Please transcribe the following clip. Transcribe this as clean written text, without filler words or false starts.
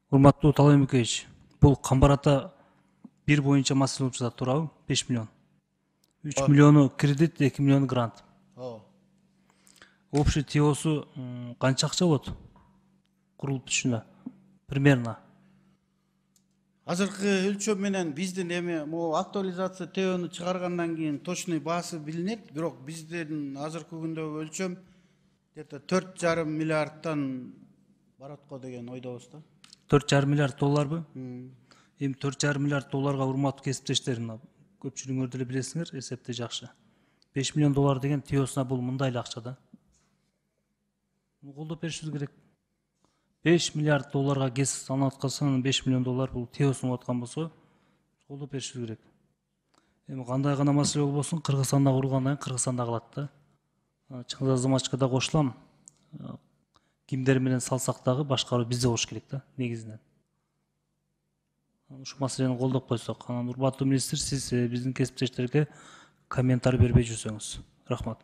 Урматтуу Талай Мукеевич, бул Камбар ата бир боюнча маселе болуп жатат, туурабы? 5 миллион. 3 миллиону кредит, 2 миллиону грант. Ооба. Общий ТИОсу канча акча болот? Курулуп түшүнө. Примерно. Азыркы өлчөм менен биздин эми могу актуализация ТИОну чыгаргандан кийин точный баасы билинет, бирок биздин азыркы күндөгү өлчөм где-то 4,5 миллиардтан барат го деген ойдобуз да. 4,5 миллиард долларбы? Эми 4,5 миллиард долларга урматтуу кесиптештер, көпчүлүгүңөр деле билесиңер, эсепте жакшы. 5 миллион доллар деген ТИОсуна бул мындай эле акча да. Колдоп беришибиз керек. 5 миллиард долларга кес санап аткансаң, 5 миллион доллар бул ТИОсуна аткан болсо, колдоп беришибиз керек. Эми кандай гана маселе болбосун, Кыргызстанда курулгандан кийин Кыргызстанда калат да. Чыңгыз Азаматовичке кошулам. Кимдер менен салсак дагы башкаруу бизде болуш керек да, негизинен. Ушул маселени колдоп койсок, анан урматтуу министр, сиз биздин кесиптештерге комментарий бербей жүрсөңүз. Рахмат.